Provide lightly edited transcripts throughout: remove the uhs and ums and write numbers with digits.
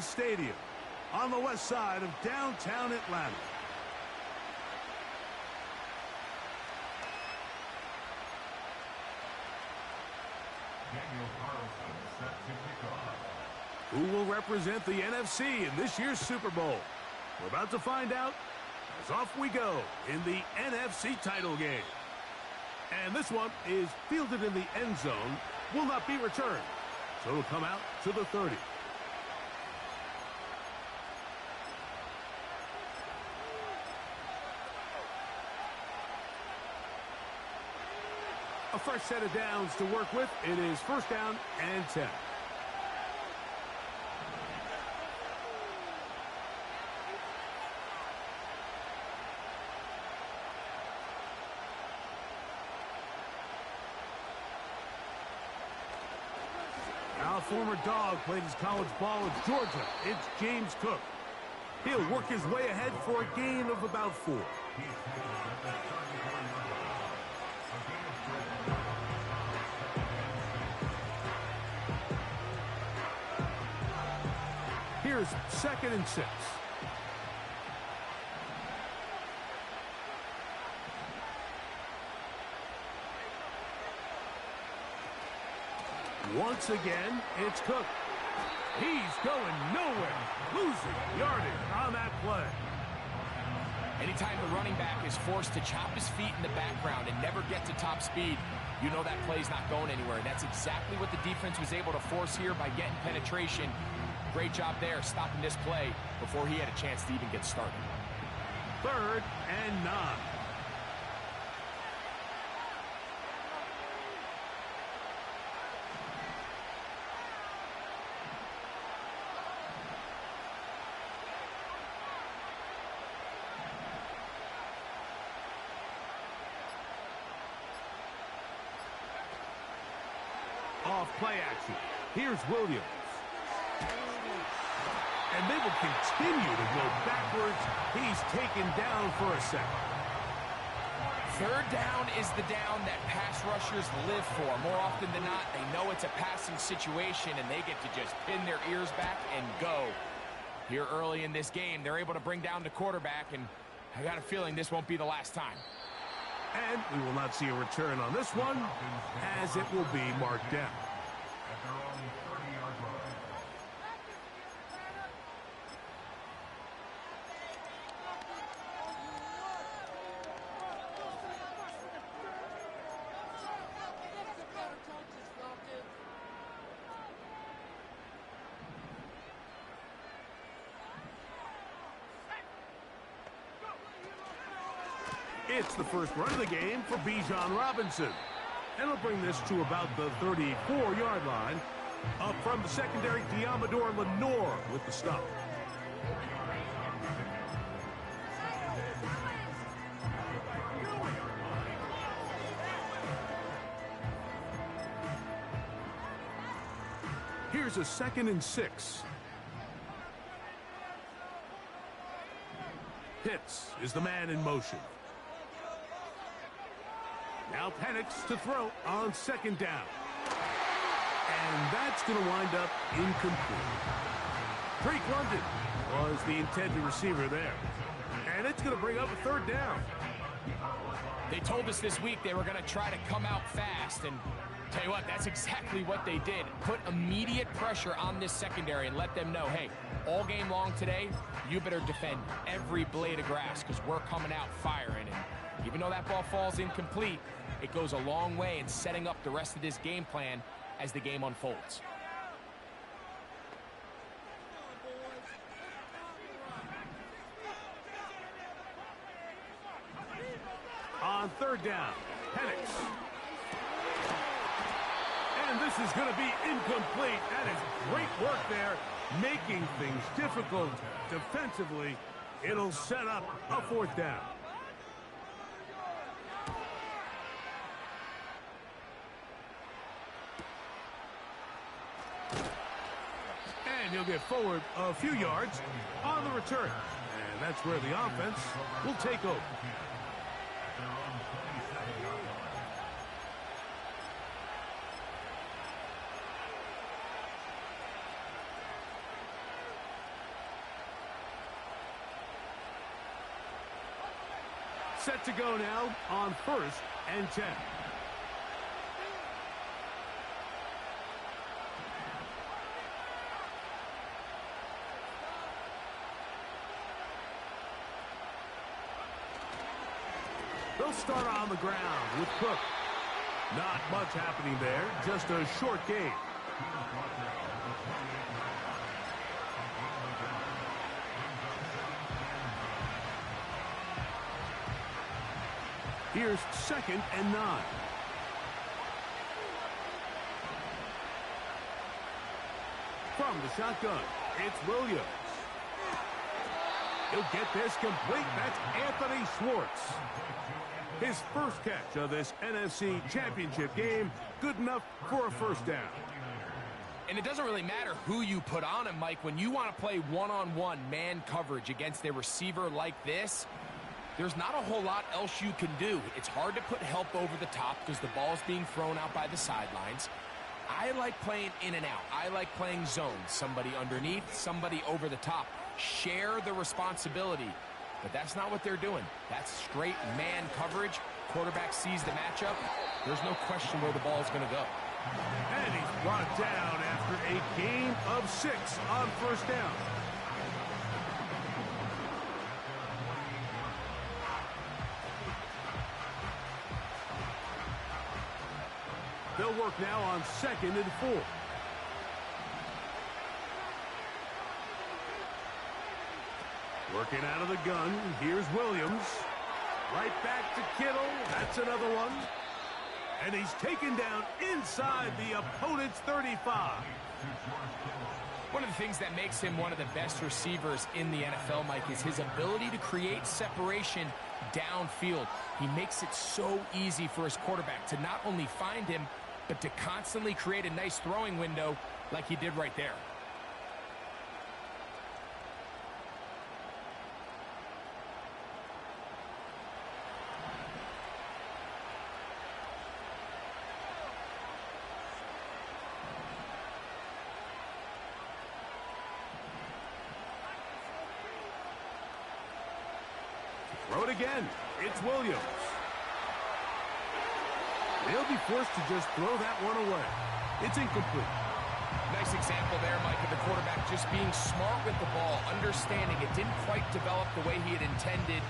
Stadium on the west side of downtown Atlanta. Who will represent the NFC in this year's Super Bowl? We're about to find out as off we go in the NFC title game. And this one is fielded in the end zone, will not be returned. So it'll come out to the 30. A fresh set of downs to work with. It is first down and 10. Now a former dog played his college ball at Georgia. It's James Cook. He'll work his way ahead for a gain of about 4. Here's 2nd and 6. Once again, it's Cook. He's going nowhere, losing yardage on that play. Anytime the running back is forced to chop his feet in the background and never get to top speed, you know that play's not going anywhere. And that's exactly what the defense was able to force here by getting penetration. Great job there, stopping this play before he had a chance to even get started. 3rd and 9. Off play action. Here's Williams. And they will continue to go backwards. He's taken down for a second. 3rd down is the down that pass rushers live for. More often than not, they know it's a passing situation, and they get to just pin their ears back and go. Here early in this game, they're able to bring down the quarterback, and I got a feeling this won't be the last time. And we will not see a return on this one, as it will be marked down. It's the first run of the game for Bijan Robinson. And he'll bring this to about the 34-yard line. Up from the secondary, Diamador Lenore with the stop. Here's a 2nd and 6. Pitts is the man in motion. Now Penix to throw on 2nd down. And that's going to wind up incomplete. Drake London was the intended receiver there. And it's going to bring up a 3rd down. They told us this week they were going to try to come out fast, and tell you what, that's exactly what they did. Put immediate pressure on this secondary and let them know, hey, all game long today, you better defend every blade of grass because we're coming out firing. And even though that ball falls incomplete, it goes a long way in setting up the rest of this game plan as the game unfolds. On 3rd down, Penix. And this is going to be incomplete. That is great work there, making things difficult defensively. It'll set up a 4th down. And he'll get forward a few yards on the return. And that's where the offense will take over. Set to go now on 1st and 10. They'll start on the ground with Cook. Not much happening there, just a short game. Here's 2nd and 9. From the shotgun, it's Williams. He'll get this complete. That's Anthony Schwartz. His first catch of this NFC Championship game, good enough for a first down. And it doesn't really matter who you put on him, Mike. When you want to play one-on-one man coverage against a receiver like this, there's not a whole lot else you can do. It's hard to put help over the top because the ball's being thrown out by the sidelines. I like playing in and out. I like playing zone. Somebody underneath, somebody over the top. Share the responsibility. But that's not what they're doing. That's straight man coverage. Quarterback sees the matchup. There's no question where the ball is going to go. And he's brought down after a gain of 6 on first down. They'll work now on 2nd and 4. Working out of the gun, here's Williams. Right back to Kittle. That's another one. And he's taken down inside the opponent's 35. One of the things that makes him one of the best receivers in the NFL, Mike, is his ability to create separation downfield. He makes it so easy for his quarterback to not only find him, but to constantly create a nice throwing window like he did right there. Throw it again. It's Williams. They'll be forced to just throw that one away. It's incomplete. Nice example there, Mike, of the quarterback just being smart with the ball, understanding it didn't quite develop the way he had intended.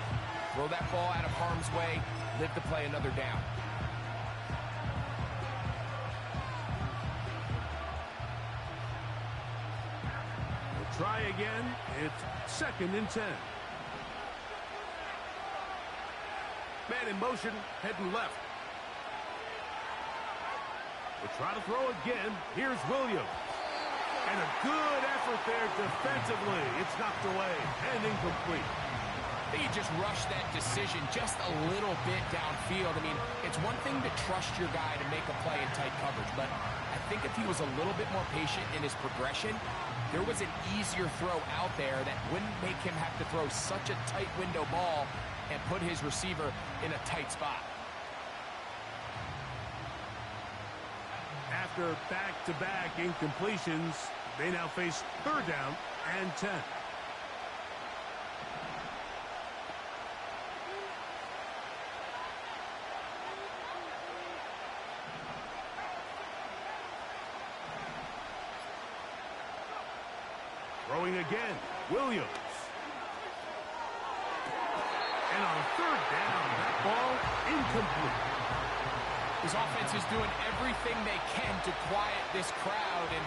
Throw that ball out of harm's way, live to play another down. We'll try again. It's 2nd and 10. Man in motion, heading left. We'll try to throw again. Here's Williams. And a good effort there defensively. It's knocked away and incomplete. I think he just rushed that decision just a little bit downfield. I mean, it's one thing to trust your guy to make a play in tight coverage, but I think if he was a little bit more patient in his progression, there was an easier throw out there that wouldn't make him have to throw such a tight window ball and put his receiver in a tight spot. After back-to-back incompletions, they now face 3rd down and 10. Throwing again, Williams. And on 3rd down, that ball incomplete. His offense is doing everything they can to quiet this crowd, and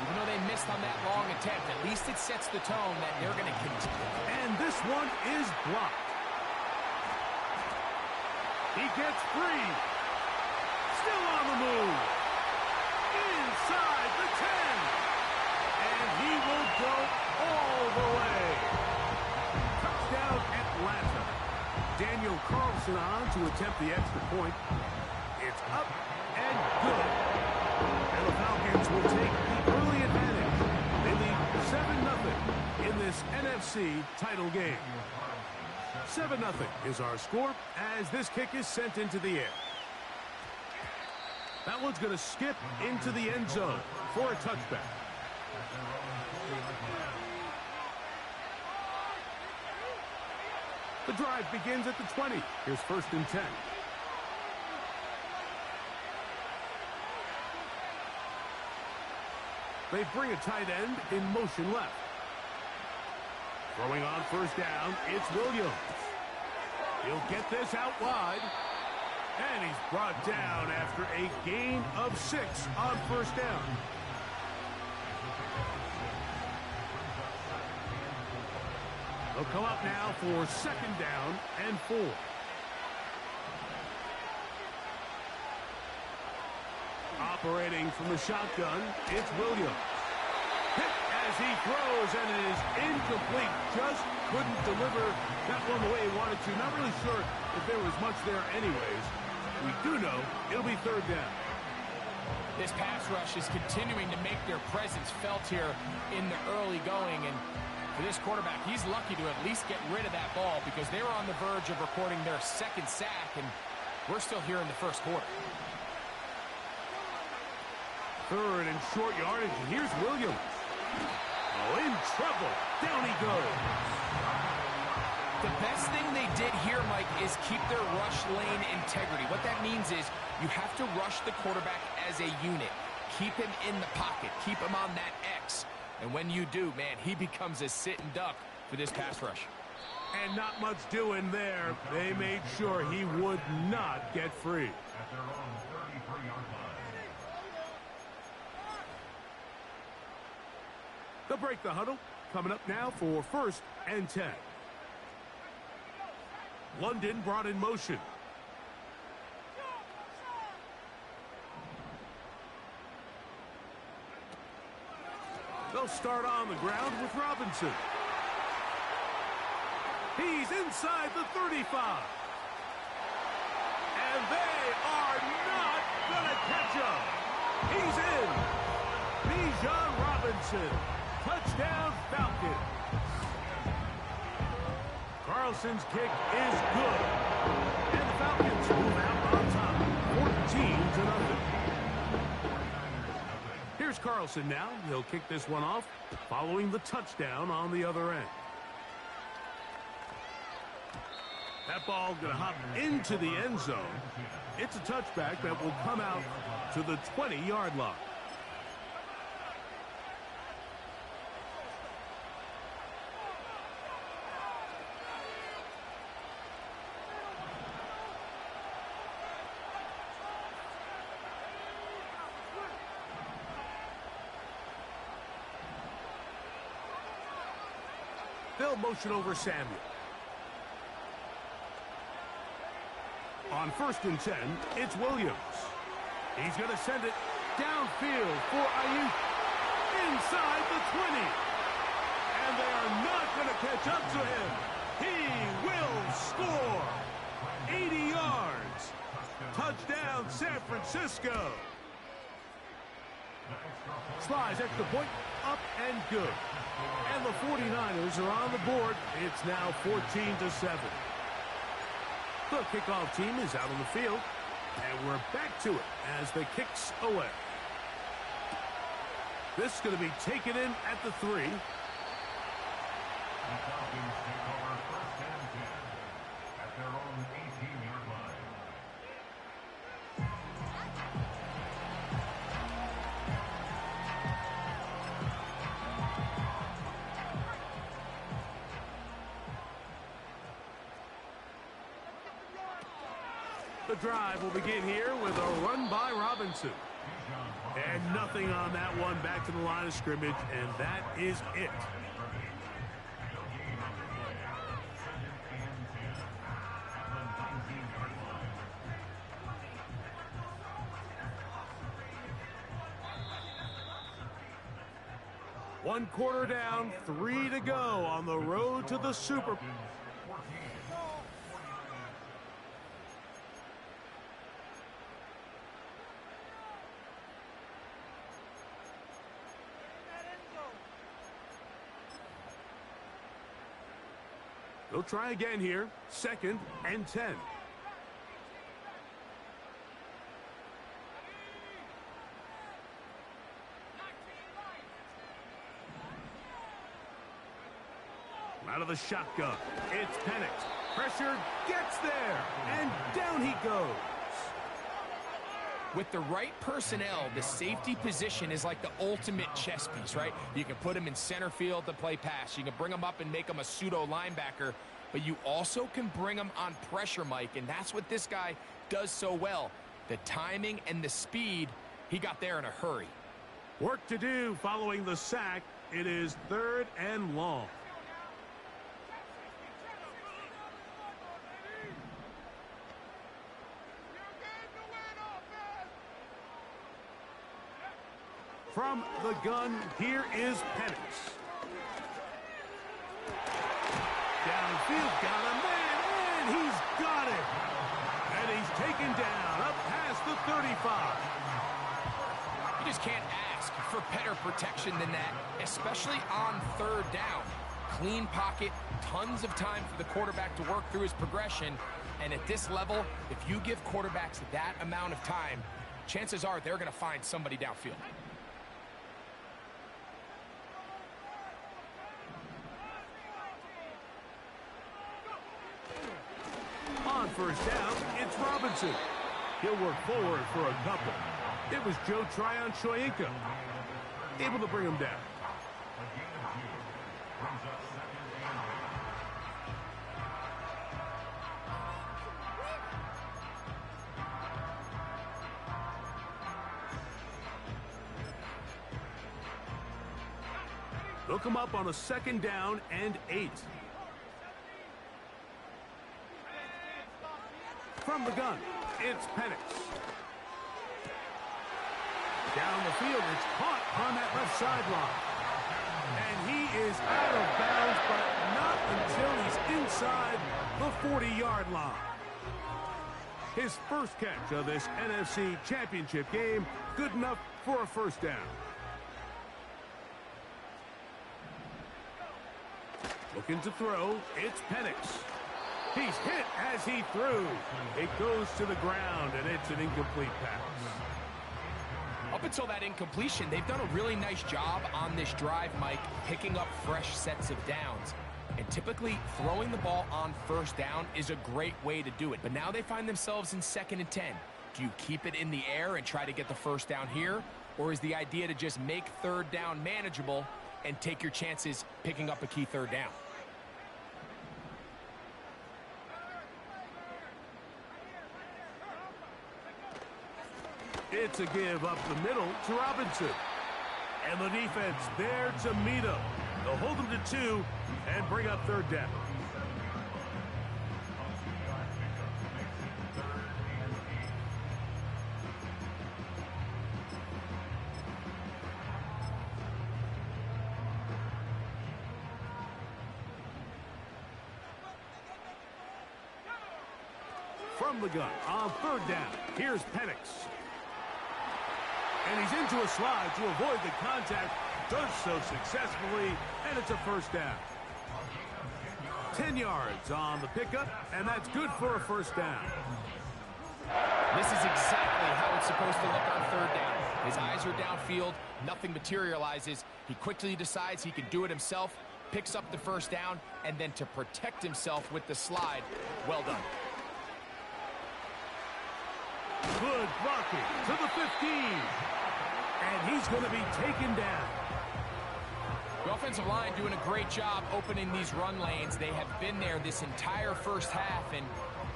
even though they missed on that long attempt, at least it sets the tone that they're going to continue. And this one is blocked. He gets free. Still on the move. Inside the 10. And he will go all the way. Touchdown Atlanta. Daniel Carlson on to attempt the extra point. It's up and good. And the Falcons will take the early advantage. They lead 7-0 in this NFC title game. 7-0 is our score as this kick is sent into the air. That one's going to skip into the end zone for a touchback. The drive begins at the 20. Here's 1st and 10. They bring a tight end in motion left. Throwing on 1st down, it's Williams. He'll get this out wide. And he's brought down after a gain of 6 on 1st down. They'll come up now for 2nd down and 4. Operating from the shotgun, it's Williams. Hit as he throws, and it is incomplete. Just couldn't deliver that one the way he wanted to. Not really sure if there was much there anyways. We do know it'll be 3rd down. This pass rush is continuing to make their presence felt here in the early going, and for this quarterback, he's lucky to at least get rid of that ball because they were on the verge of recording their 2nd sack, and we're still here in the 1st quarter. 3rd and short yardage, and here's Williams. Oh, in trouble. Down he goes. The best thing they did here, Mike, is keep their rush lane integrity. What that means is you have to rush the quarterback as a unit. Keep him in the pocket. Keep him on that X. And when you do, man, he becomes a sitting duck for this pass rush. And not much doing there. They made sure he would not get free. At their own 33-yard line. They'll break the huddle. Coming up now for 1st and 10. London brought in motion. They'll start on the ground with Robinson. He's inside the 35. And they are not going to catch him. He's in. Bijan Robinson. Touchdown, Falcons. Carlson's kick is good. And the Falcons move out on top, 14-0. Here's Carlson now. He'll kick this one off, following the touchdown on the other end. That ball going to hop into the end zone. It's a touchback that will come out to the 20-yard line. They'll motion over Samuel. On 1st and 10, it's Williams. He's going to send it downfield for Ayuk. Inside the 20. And they are not going to catch up to him. He will score. 80 yards. Touchdown, San Francisco. Slides extra point, up and good. And the 49ers are on the board. It's now 14-7. The kickoff team is out on the field, and we're back to it as the kick's away. This is going to be taken in at the 3. The Falcons take over 1st and 10 at their own 18-yard line. The drive will begin here with a run by Robinson. And nothing on that one, back to the line of scrimmage, and that is it. One quarter down, 3 to go on the road to the Super Bowl. They'll try again here. 2nd and 10. Out of the shotgun, it's Penix. Pressure gets there, and down he goes. With the right personnel, the safety position is like the ultimate chess piece, right? You can put him in center field to play pass. You can bring him up and make him a pseudo linebacker, but you also can bring him on pressure, Mike, and that's what this guy does so well. The timing and the speed, he got there in a hurry. Work to do following the sack. It is 3rd and long. From the gun, here is Penix. Downfield, got a man, and he's got it. And he's taken down up past the 35. You just can't ask for better protection than that, especially on 3rd down. Clean pocket, tons of time for the quarterback to work through his progression. And at this level, if you give quarterbacks that amount of time, chances are they're going to find somebody downfield. On 1st down, it's Robinson. He'll work forward for a couple. It was Joe Tryon-Shoyinka able to bring him down. They'll come up on a 2nd down and 8. From the gun, it's Penix. Down the field, it's caught on that left sideline. And he is out of bounds, but not until he's inside the 40-yard line. His first catch of this NFC Championship game, good enough for a 1st down. Looking to throw, it's Penix. He's hit as he threw. It goes to the ground, and it's an incomplete pass. Up until that incompletion, they've done a really nice job on this drive, Mike, picking up fresh sets of downs. And typically, throwing the ball on 1st down is a great way to do it. But now they find themselves in 2nd and 10. Do you keep it in the air and try to get the 1st down here? Or is the idea to just make 3rd down manageable and take your chances picking up a key 3rd down? It's a give up the middle to Robinson. And the defense there to meet him. They'll hold him to 2 and bring up 3rd down. From the gun on 3rd down, here's Penix. And he's into a slide to avoid the contact. Does so successfully, and it's a 1st down. 10 yards on the pickup, and that's good for a 1st down. This is exactly how it's supposed to look on 3rd down. His eyes are downfield, nothing materializes. He quickly decides he can do it himself, picks up the 1st down, and then to protect himself with the slide, well done. Good blocking to the 15. And he's going to be taken down. The offensive line doing a great job opening these run lanes. They have been there this entire 1st half, and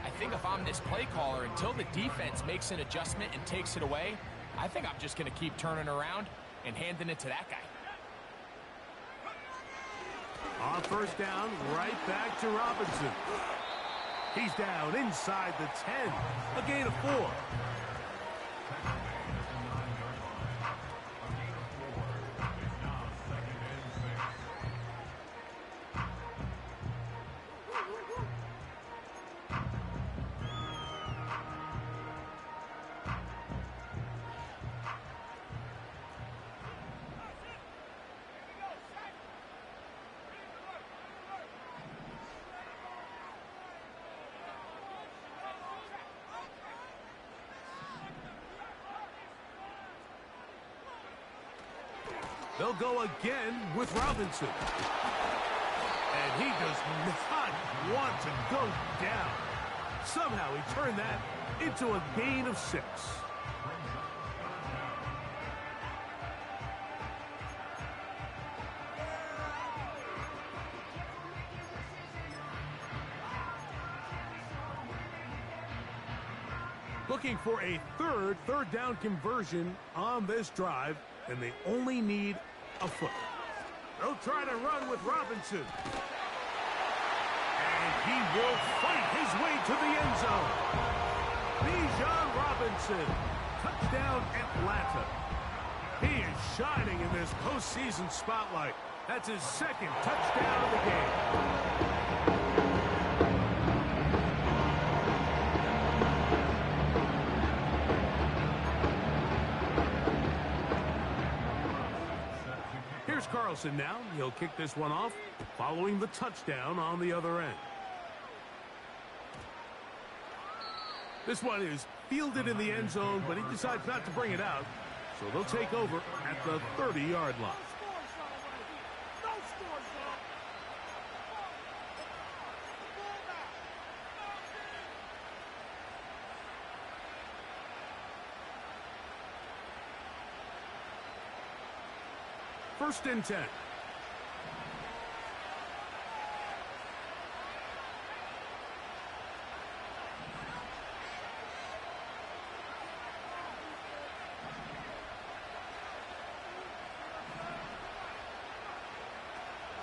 I think if I'm this play caller, until the defense makes an adjustment and takes it away, I think I'm just going to keep turning around and handing it to that guy. On 1st down, right back to Robinson. He's down inside the 10. A gain of 4. They'll go again with Robinson. And he does not want to go down. Somehow he turned that into a gain of 6. Looking for a third down conversion on this drive, and they only need a foot. They'll try to run with Robinson. And he will fight his way to the end zone. Bijan Robinson, touchdown Atlanta. He is shining in this postseason spotlight. That's his 2nd touchdown of the game. Carlson now. He'll kick this one off following the touchdown on the other end. This one is fielded in the end zone, but he decides not to bring it out. So they'll take over at the 30-yard line. First and 10.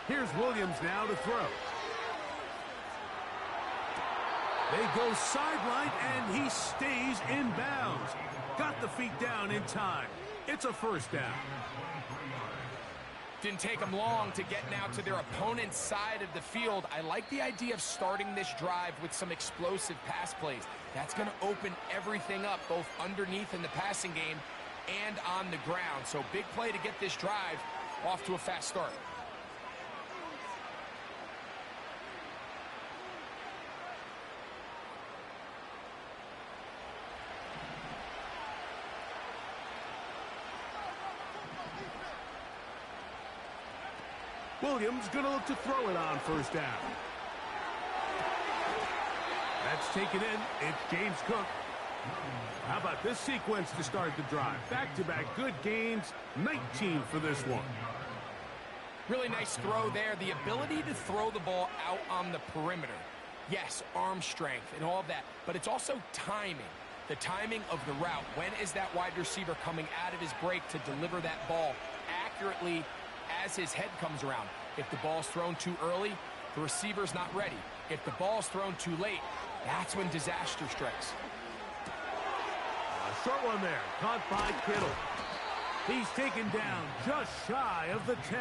Here's Williams now to throw. They go sideline, and he stays in bounds. Got the feet down in time. It's a first down. Didn't take them long to get now to their opponent's side of the field. I like the idea of starting this drive with some explosive pass plays. That's going to open everything up, both underneath in the passing game and on the ground. So big play to get this drive off to a fast start. Williams going to look to throw it on first down. That's taken in. It's James Cook. How about this sequence to start the drive? Back-to-back good gains, 19 for this one. Really nice throw there. The ability to throw the ball out on the perimeter. Yes, arm strength and all of that, but it's also timing. The timing of the route. When is that wide receiver coming out of his break to deliver that ball accurately as his head comes around? If the ball's thrown too early, the receiver's not ready. If the ball's thrown too late, that's when disaster strikes. A short one there, caught by Kittle. He's taken down just shy of the 10.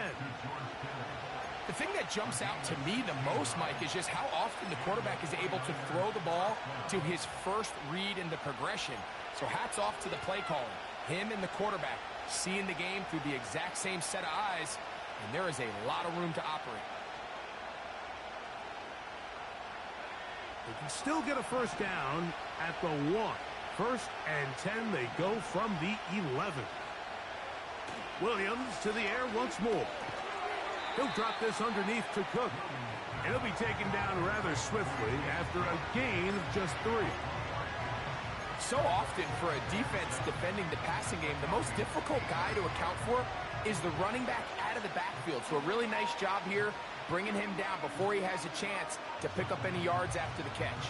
The thing that jumps out to me the most, Mike, is just how often the quarterback is able to throw the ball to his first read in the progression. So hats off to the play caller. Him and the quarterback seeing the game through the exact same set of eyes, and there is a lot of room to operate. They can still get a first down at the 1. First and 10, they go from the 11. Williams to the air once more. He'll drop this underneath to Cook. And he'll be taken down rather swiftly after a gain of just 3. So often for a defense defending the passing game, the most difficult guy to account for is the running back out of the backfield. So a really nice job here bringing him down before he has a chance to pick up any yards after the catch.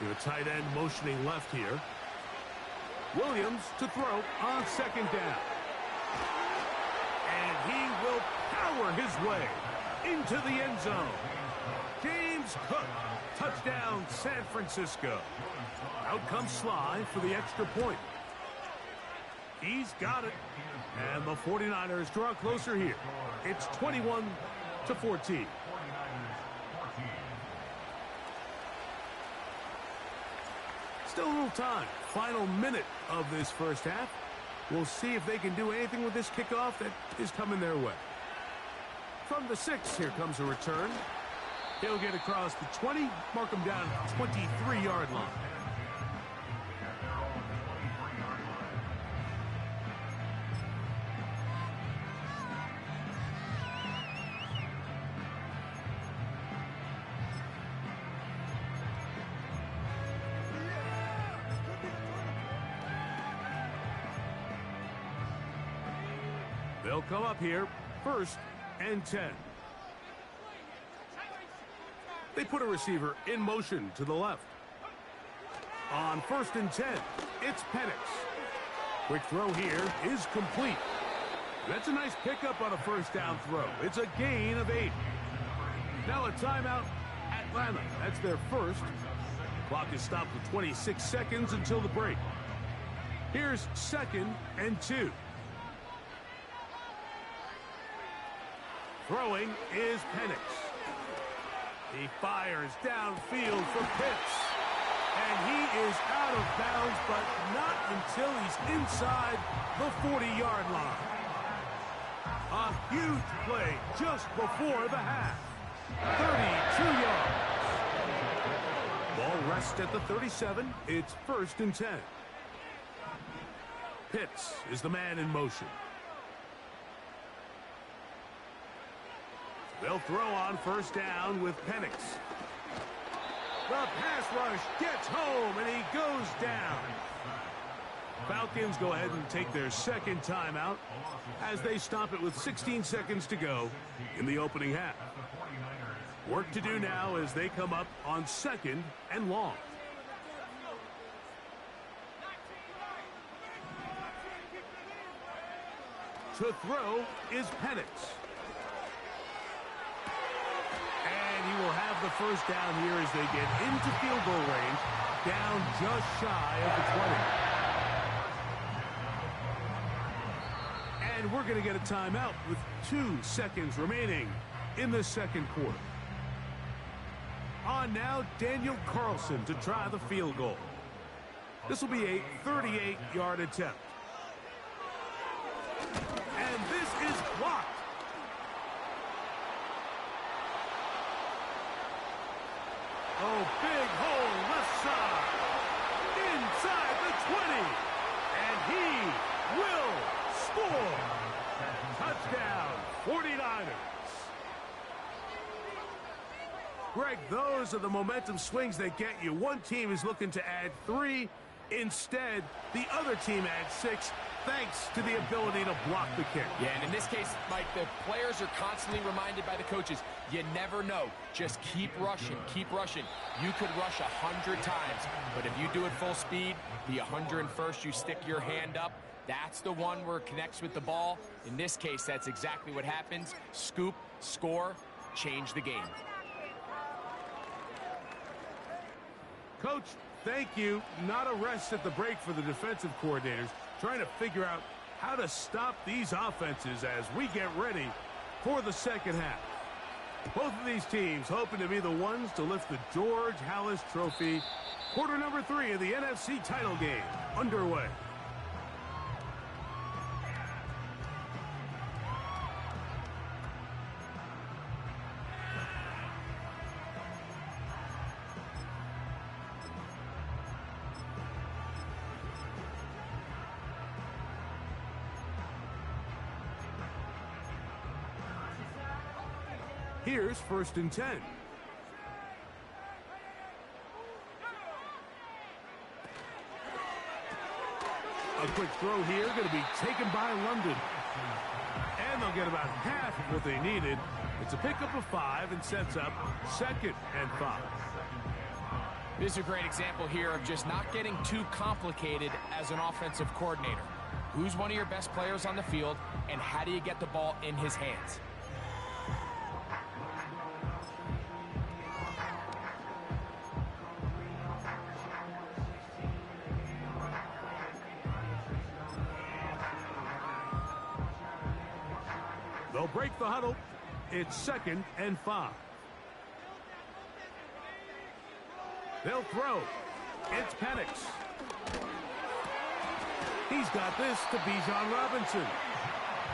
The tight end motioning left here. Williams to throw on second down. And he will power his way into the end zone. James Cook, touchdown San Francisco. Out comes Sly for the extra point. He's got it. And the 49ers draw closer here. It's 21-14. Still a little time. Final minute of this first half. We'll see if they can do anything with this kickoff that is coming their way. From the 6, here comes a return. He'll get across the 20, mark him down at the 23-yard line. They'll come up here, 1st and 10. They put a receiver in motion to the left. On 1st and 10, it's Penix. Quick throw here is complete. That's a nice pickup on a 1st down throw. It's a gain of 8. Now a timeout, Atlanta. That's their first. Clock is stopped with 26 seconds until the break. Here's 2nd and 2. Throwing is Penix. He fires downfield for Pitts. And he is out of bounds, but not until he's inside the 40-yard line. A huge play just before the half. 32 yards. Ball rests at the 37. It's 1st and 10. Pitts is the man in motion. They'll throw on 1st down with Penix. The pass rush gets home, and he goes down. Falcons go ahead and take their 2nd timeout as they stop it with 16 seconds to go in the opening half. Work to do now as they come up on 2nd and long. To throw is Penix. And he will have the 1st down here as they get into field goal range, down just shy of the 20. And we're going to get a timeout with 2 seconds remaining in the 2nd quarter. On now, Daniel Carlson to try the field goal. This will be a 38-yard attempt. And this is blocked. Oh, big hole left side. Inside the 20. And he will score. Touchdown, 49ers. Greg, those are the momentum swings that get you. One team is looking to add 3. Instead, the other team adds 6, thanks to the ability to block the kick. Yeah, and in this case, Mike, the players are constantly reminded by the coaches, you never know. Just keep rushing, keep rushing. You could rush 100 times, but if you do it full speed, the 101st, you stick your hand up. That's the one where it connects with the ball. In this case, that's exactly what happens. Scoop, score, change the game. Coach, thank you. Not a rest at the break for the defensive coordinators, trying to figure out how to stop these offenses as we get ready for the 2nd half. Both of these teams hoping to be the ones to lift the George Halas Trophy. Quarter number 3 of the NFC title game underway. Here's 1st and 10. A quick throw here, going to be taken by London. And they'll get about half of what they needed. It's a pickup of 5 and sets up 2nd and 5. This is a great example here of just not getting too complicated as an offensive coordinator. Who's one of your best players on the field, and how do you get the ball in his hands? They'll break the huddle. It's 2nd and 5. They'll throw. It's Penix. He's got this to Bijan Robinson.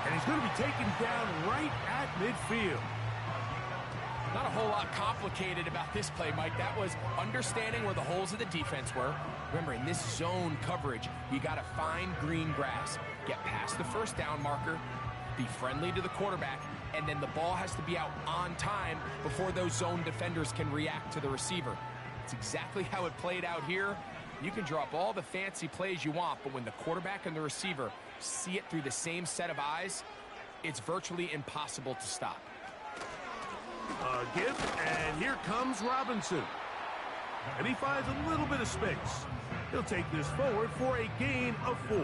And he's going to be taken down right at midfield. Not a whole lot complicated about this play, Mike. That was understanding where the holes of the defense were. Remember, in this zone coverage, you got to find green grass, get past the first down marker, be friendly to the quarterback, and then the ball has to be out on time before those zone defenders can react to the receiver. It's exactly how it played out here. You can draw up all the fancy plays you want, but when the quarterback and the receiver see it through the same set of eyes, it's virtually impossible to stop. A give, and here comes Robinson. And he finds a little bit of space. He'll take this forward for a gain of 4.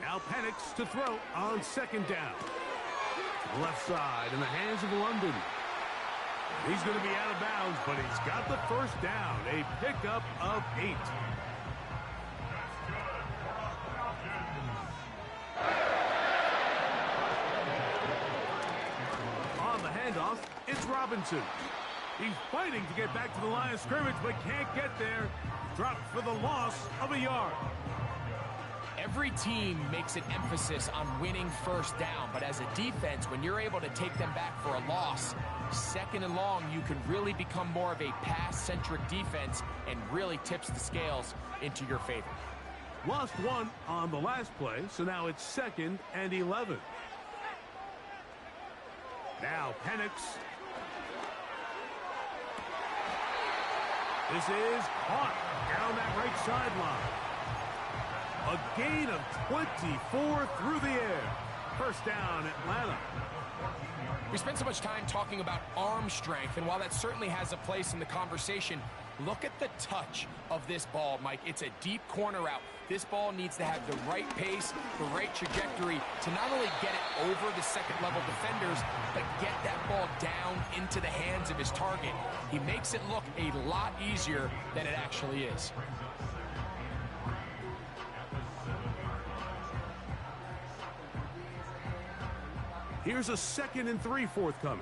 Now Penix to throw on second down. To the left side in the hands of London. He's going to be out of bounds, but he's got the first down. A pickup of 8. On the handoff, it's Robinson. He's fighting to get back to the line of scrimmage, but can't get there. Dropped for the loss of a yard. Every team makes an emphasis on winning first down, but as a defense, when you're able to take them back for a loss, second and long, you can really become more of a pass-centric defense and really tips the scales into your favor. Lost 1 on the last play, so now it's 2nd and 11. Now Penix. This is caught down that right sideline. A gain of 24 through the air. First down, Atlanta. We spent so much time talking about arm strength, and while that certainly has a place in the conversation, look at the touch of this ball, Mike. It's a deep corner route. This ball needs to have the right pace, the right trajectory to not only get it over the second-level defenders, but get that ball down into the hands of his target. He makes it look a lot easier than it actually is. Here's a 2nd and 3 forthcoming.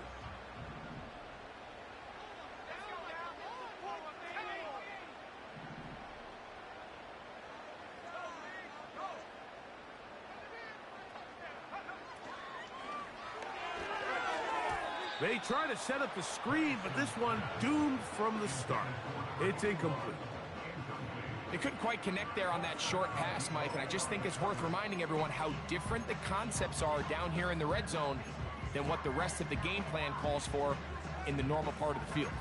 They try to set up the screen, but this one doomed from the start. It's incomplete. They couldn't quite connect there on that short pass, Mike, and I just think it's worth reminding everyone how different the concepts are down here in the red zone than what the rest of the game plan calls for in the normal part of the field.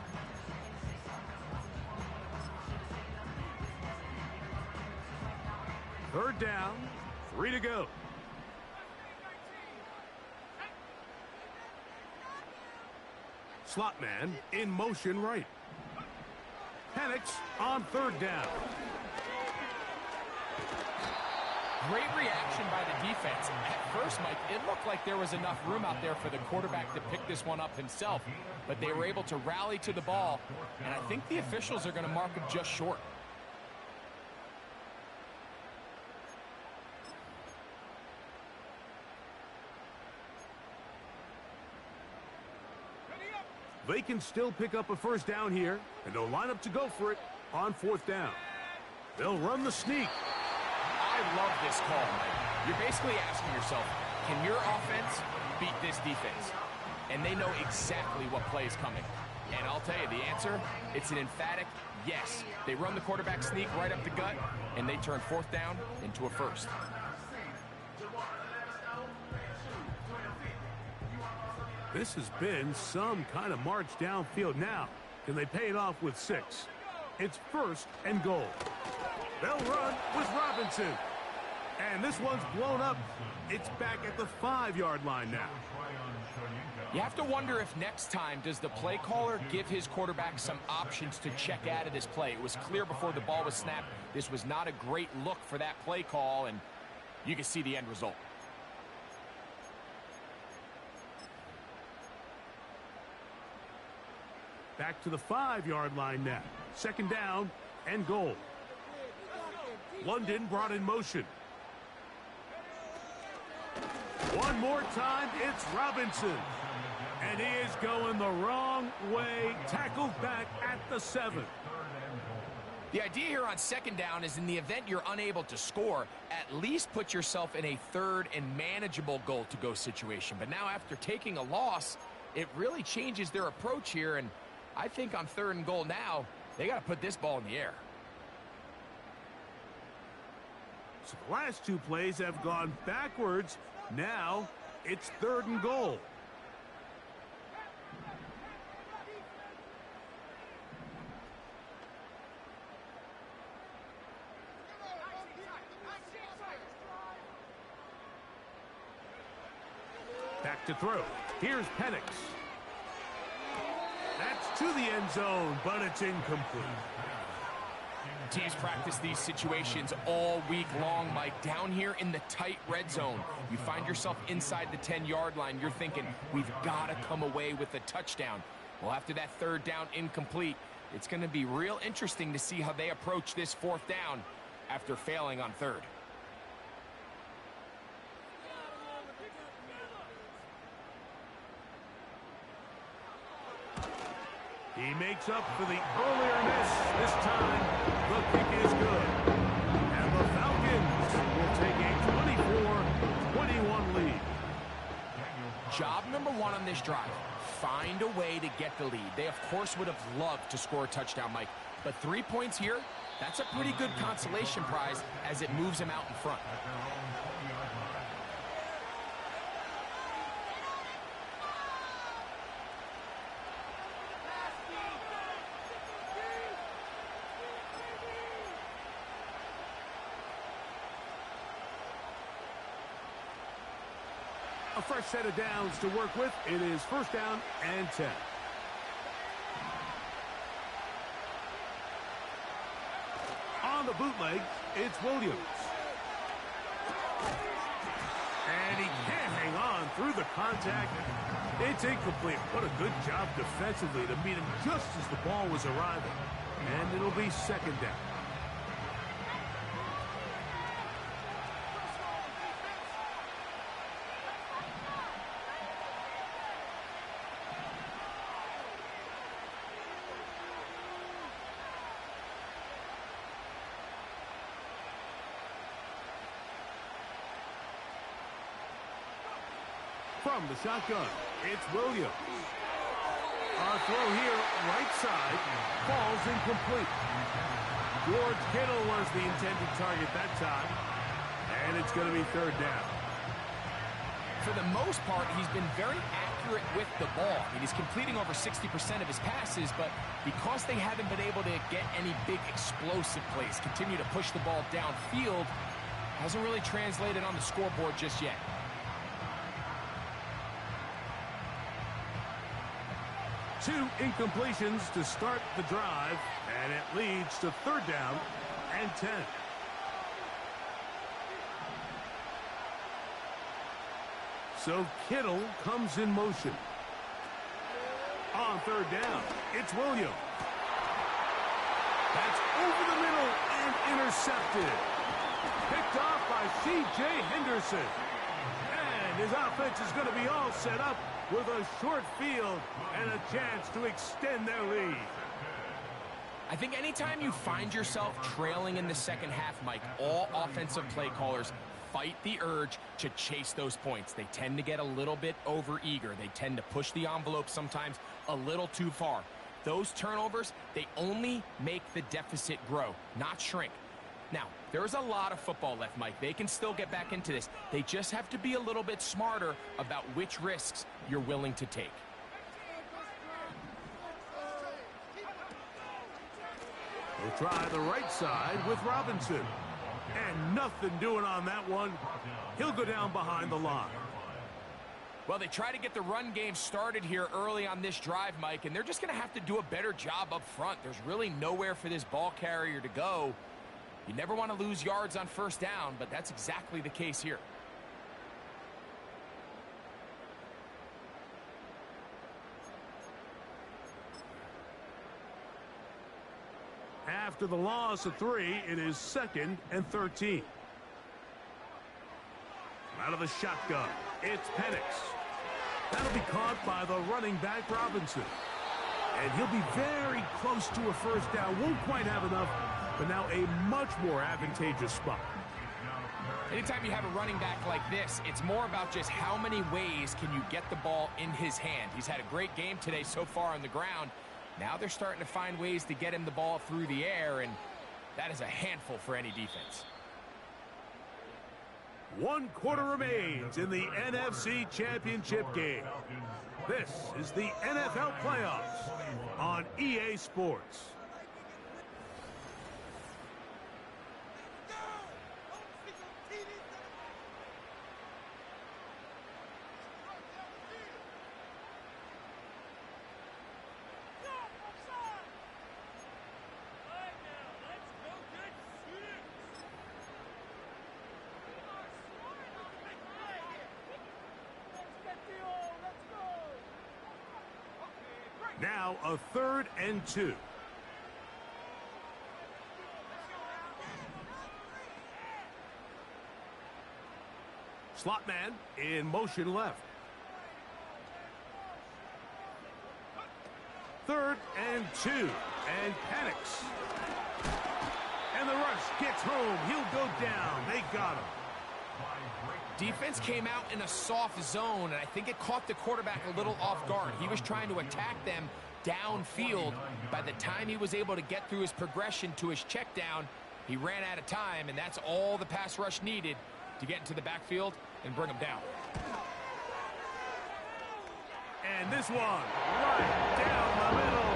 Third down, 3 to go. Slot man in motion right. Penix on third down. Great reaction by the defense. At first, Mike, it looked like there was enough room out there for the quarterback to pick this one up himself, but they were able to rally to the ball, and I think the officials are going to mark him just short. They can still pick up a first down here, and they'll line up to go for it on 4th down. They'll run the sneak. I love this call, Mike. You're basically asking yourself, can your offense beat this defense? And they know exactly what play is coming. And I'll tell you, the answer, it's an emphatic yes. They run the quarterback sneak right up the gut, and they turn 4th down into a first. This has been some kind of march downfield. Now, can they pay it off with 6? It's 1st and goal. They'll run with Robinson. And this one's blown up. It's back at the 5-yard line now. You have to wonder if next time does the play caller give his quarterback some options to check out of this play. It was clear before the ball was snapped this was not a great look for that play call, and you can see the end result. Back to the 5-yard line now. 2nd down and goal. London brought in motion. one more time, it's Robinson. And he is going the wrong way, tackled back at the 7. The idea here on second down is in the event you're unable to score, at least put yourself in a third and manageable goal-to-go situation. But now after taking a loss, it really changes their approach here. And I think on 3rd and goal now, they got to put this ball in the air. So the last 2 plays have gone backwards. Now it's 3rd and goal. Back to throw. Here's Penix. That's to the end zone, but it's incomplete. Teams practice these situations all week long, Mike. Down here in the tight red zone, you find yourself inside the 10-yard line. You're thinking, we've got to come away with a touchdown. Well, after that 3rd down incomplete, it's going to be real interesting to see how they approach this 4th down after failing on 3rd. He makes up for the earlier miss. This time, the kick is good. And the Falcons will take a 24-21 lead. Job number 1 on this drive, find a way to get the lead. They, of course, would have loved to score a touchdown, Mike. But 3 points here, that's a pretty good consolation prize as it moves them out in front. A fresh set of downs to work with. It is 1st down and 10. On the bootleg, it's Williams. And he can't hang on through the contact. It's incomplete. What a good job defensively to meet him just as the ball was arriving. And it'll be 2nd down. From the shotgun, it's Williams. Our throw here, right side, falls incomplete. George Kittle was the intended target that time, and it's going to be 3rd down. For the most part, he's been very accurate with the ball. I mean, he's completing over 60% of his passes, but because they haven't been able to get any big explosive plays, continue to push the ball downfield, hasn't really translated on the scoreboard just yet. Two incompletions to start the drive, and it leads to 3rd down and 10. So Kittle comes in motion. On 3rd down, it's Williams. That's over the middle and intercepted. Picked off by C.J. Henderson. And his offense is going to be all set up with a short field and a chance to extend their lead. I think anytime you find yourself trailing in the 2nd half, Mike, all offensive play callers fight the urge to chase those points. They tend to get a little bit overeager. They tend to push the envelope sometimes a little too far. Those turnovers, they only make the deficit grow, not shrink. Now, there's a lot of football left, Mike. They can still get back into this. They just have to be a little bit smarter about which risks you're willing to take. We'll try the right side with Robinson. And nothing doing on that one. He'll go down behind the line. Well, they try to get the run game started here early on this drive, Mike, and they're just going to have to do a better job up front. There's really nowhere for this ball carrier to go. You never want to lose yards on 1st down, but that's exactly the case here. After the loss of 3, it is 2nd and 13. Out of the shotgun, It's Penix. That'll be caught by the running back Robinson. And he'll be very close to a first down. Won't quite have enough, but now a much more advantageous spot. Anytime you have a running back like this, it's more about just how many ways can you get the ball in his hand. He's had a great game today so far on the ground. Now they're starting to find ways to get him the ball through the air, and that is a handful for any defense. 1 quarter remains in the NFC Championship game. This is the NFL playoffs on EA Sports. Now a 3rd and 2. Slot man in motion left. 3rd and 2. And Penix. And the rush gets home. He'll go down. They got him. Defense came out in a soft zone, and I think it caught the quarterback a little off guard. He was trying to attack them downfield. By the time he was able to get through his progression to his check down, he ran out of time, and that's all the pass rush needed to get into the backfield and bring him down. And this one, right down the middle.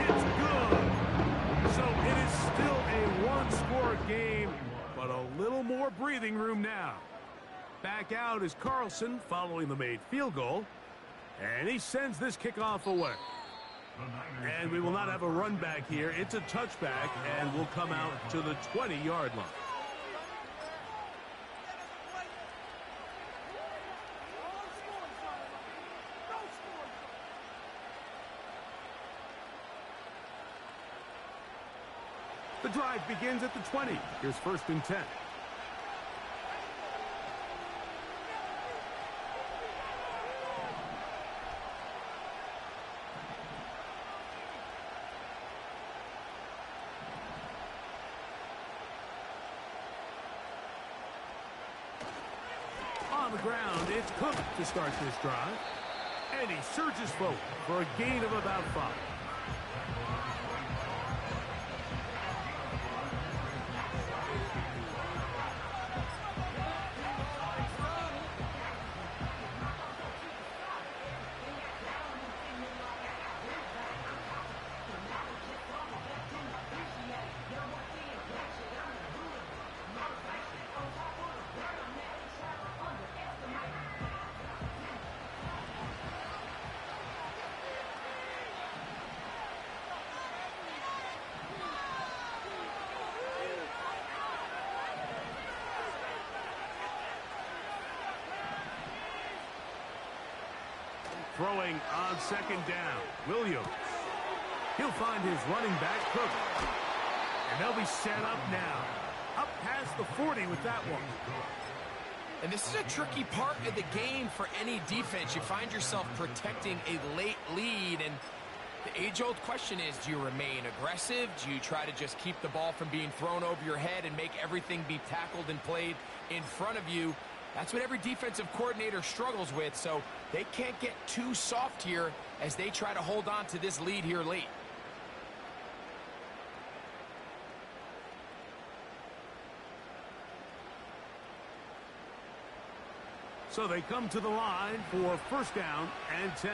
It's good. So it is still a one-score game, but a little more breathing room now. Back out is Carlson following the made field goal. And he sends this kickoff away. And we will not have a run back here. It's a touchback, and we'll come out to the 20-yard line. The drive begins at the 20. Here's 1st and 10. On the ground, it's Cook to start this drive. And he surges forward for a gain of about 5. Throwing on 2nd down, Williams. He'll find his running back, Cook. And they'll be set up now. Up past the 40 with that one. And this is a tricky part of the game for any defense. You find yourself protecting a late lead, and the age-old question is, do you remain aggressive? Do you try to just keep the ball from being thrown over your head and make everything be tackled and played in front of you? That's what every defensive coordinator struggles with, so they can't get too soft here as they try to hold on to this lead here late. So they come to the line for 1st down and 10.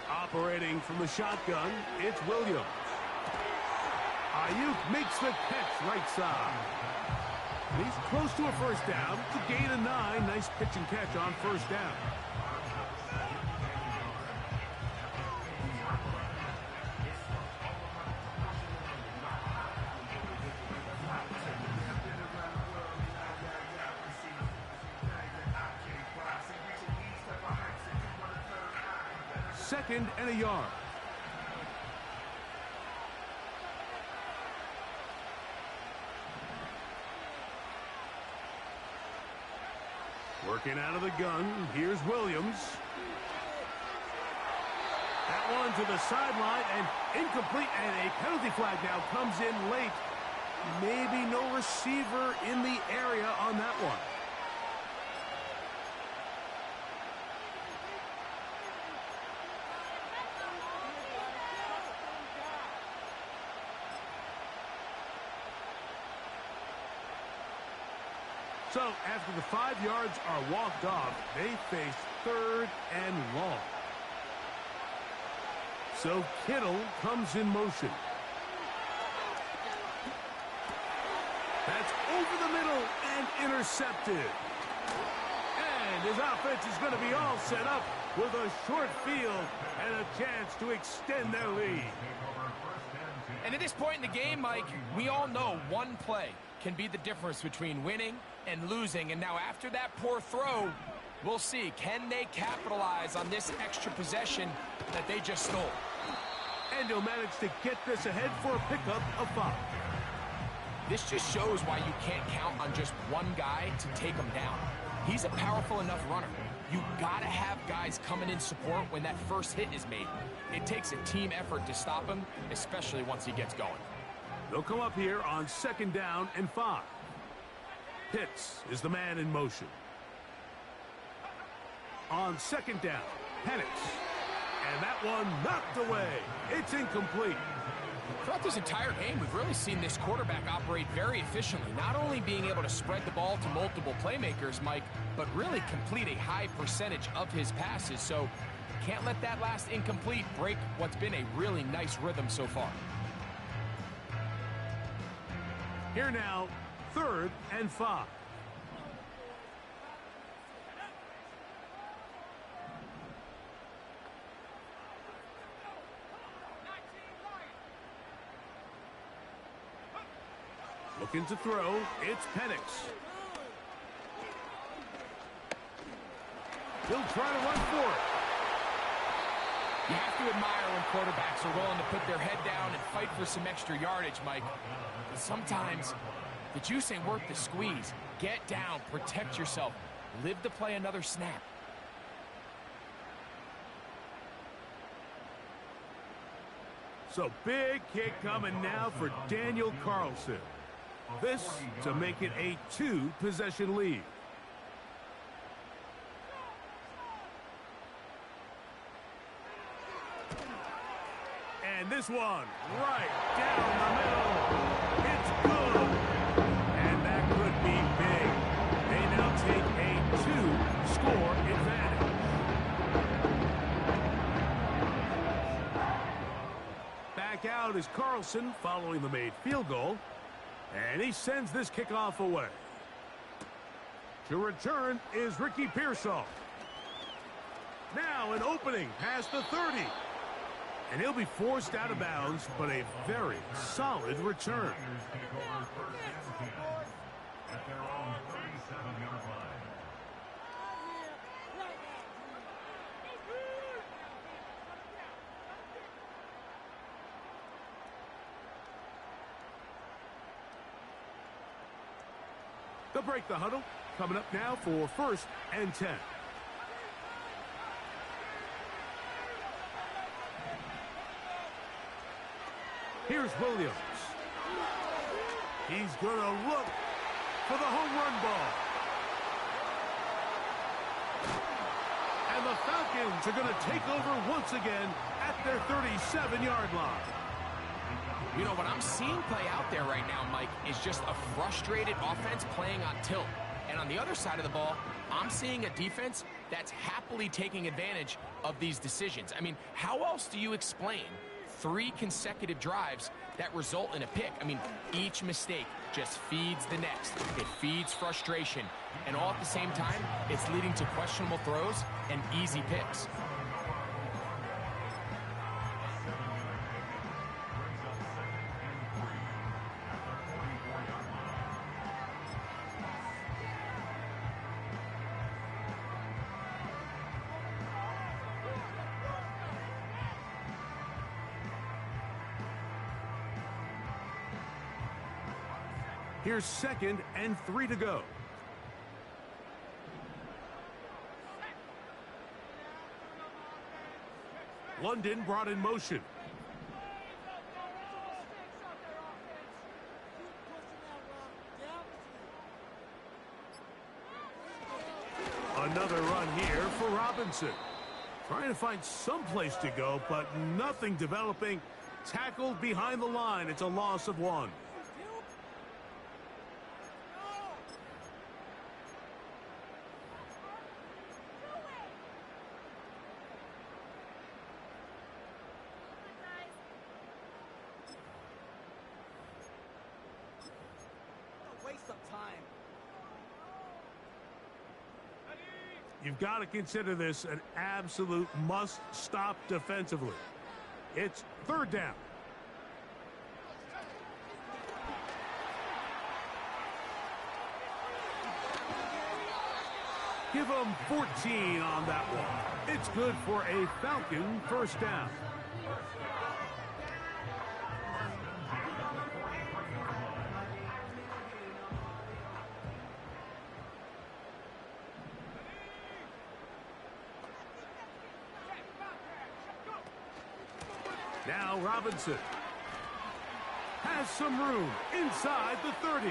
Operating from the shotgun, it's Williams. Ayuk makes the catch right side. And he's close to a 1st down. It's a gain of 9. Nice pitch and catch on 1st down. Second and a yard. Working out of the gun, here's Williams. That one to the sideline and incomplete, and a penalty flag now comes in late. Maybe no receiver in the area on that one. So, after the 5 yards are walked off, they face 3rd and long. So, Kittle comes in motion. That's over the middle and intercepted. And his offense is going to be all set up with a short field and a chance to extend their lead. And at this point in the game, Mike, we all know one play can be the difference between winning and losing. And now after that poor throw, we'll see, can they capitalize on this extra possession that they just stole? And he'll manage to get this ahead for a pickup of 5. This just shows why you can't count on just one guy to take him down. He's a powerful enough runner. You gotta have guys coming in support when that first hit is made. It takes a team effort to stop him, especially once he gets going. They'll come up here on 2nd down and 5. Pitts is the man in motion. On 2nd down, Penix. And that one knocked away. It's incomplete. Throughout this entire game, we've really seen this quarterback operate very efficiently, not only being able to spread the ball to multiple playmakers, Mike, but really complete a high percentage of his passes. So can't let that last incomplete break what's been a really nice rhythm so far. Here now, 3rd and 5. Looking to throw, it's Penix. He'll try to run for it. You have to admire when quarterbacks are willing to put their head down and fight for some extra yardage, Mike. But sometimes the juice ain't worth the squeeze. Get down, protect yourself, live to play another snap. So big kick coming now for Daniel Carlson. This to make it a 2-possession lead. And this one right down the middle. It's good. And that could be big. They now take a 2-score advantage. Back out is Carlson following the made field goal. And he sends this kickoff away. To return is Ricky Pearsall. Now an opening past the 30. And he'll be forced out of bounds, but a very solid return. At their own 37-yard line. They'll break the huddle. Coming up now for 1st and 10. Here's Williams. He's going to look for the home run ball. And the Falcons are going to take over once again at their 37-yard line. You know, what I'm seeing play out there right now, Mike, is just a frustrated offense playing on tilt. And on the other side of the ball, I'm seeing a defense that's happily taking advantage of these decisions. I mean, how else do you explain 3 consecutive drives that result in a pick? I mean, each mistake just feeds the next. It feeds frustration. And all at the same time, it's leading to questionable throws and easy picks. Here's 2nd and 3 to go. London brought in motion. Another run here for Robinson. Trying to find some place to go, but nothing developing. Tackled behind the line. It's a loss of 1. Waste of time. You've got to consider this an absolute must-stop defensively. It's 3rd down. Give them 14 on that one. It's good for a Falcon 1st down. Now Robinson has some room inside the 30.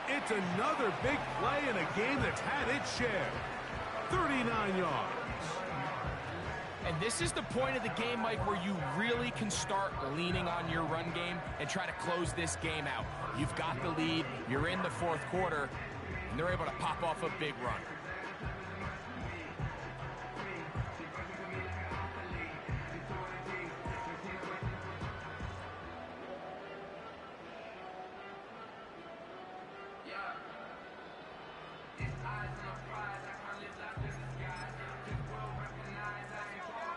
It's another big play in a game that's had its share. 39 yards. And this is the point of the game, Mike, where you really can start leaning on your run game and try to close this game out. You've got the lead, you're in the 4th quarter, and they're able to pop off a big run.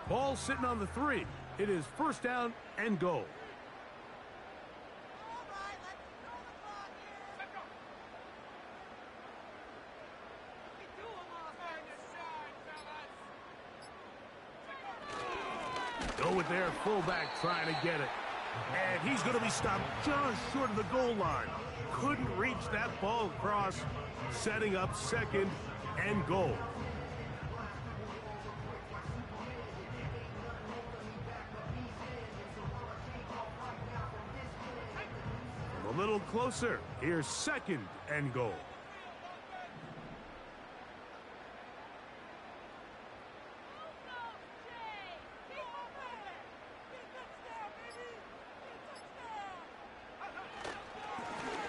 Ball sitting on the 3. It is 1st down and goal. Go with their fullback trying to get it. And he's going to be stopped just short of the goal line. Couldn't reach that ball across, setting up 2nd and goal. A little closer. Here's 2nd and goal.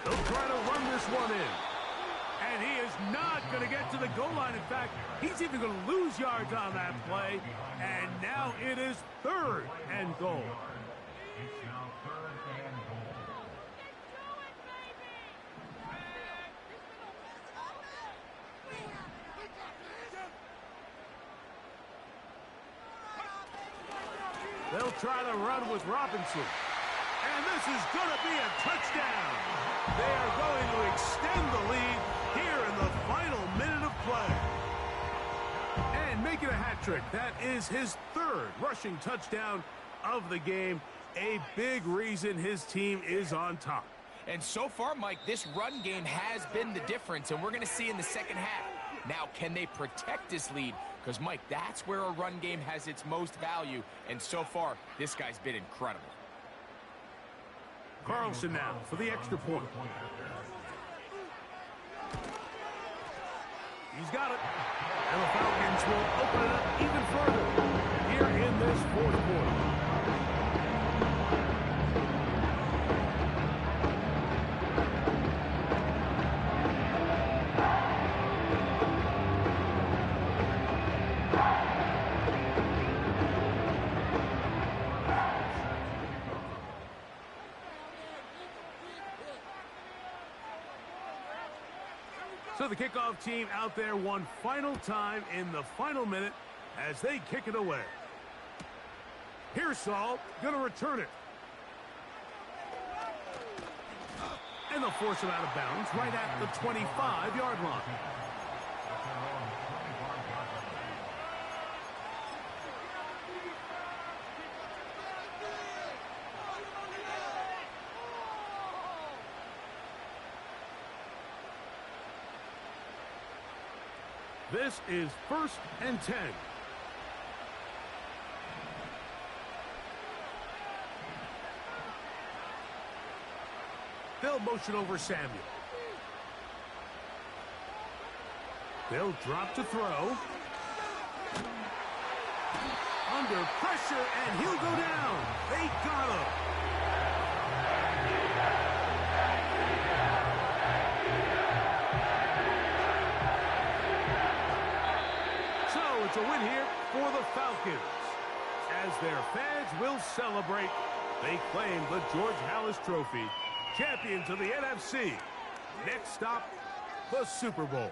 They'll try to run this one in. And he is not going to get to the goal line. In fact, he's even going to lose yards on that play. And now it is 3rd and goal. It's now 3rd and goal. They'll try to run with Robinson. And this is going to be a touchdown. They are going to extend the lead here in the final minute of play. And make it a hat trick. That is his 3rd rushing touchdown of the game. A big reason his team is on top. And so far, Mike, this run game has been the difference, and we're going to see in the 2nd half. Now, can they protect this lead? Because, Mike, that's where a run game has its most value, and so far, this guy's been incredible. Carlson now for the extra point. He's got it. And the Falcons will open it up even further here in this 4th quarter. So the kickoff team out there one final time in the final minute as they kick it away. Pearsall going to return it. And they'll force him out of bounds right at the 25-yard line. This is 1st and 10. They'll motion over Samuel. They'll drop to throw. Under pressure, and he'll go down. They got him. So it's a win here for the Falcons. As their fans will celebrate, they claim the George Halas Trophy, champions of the NFC. Next stop, the Super Bowl.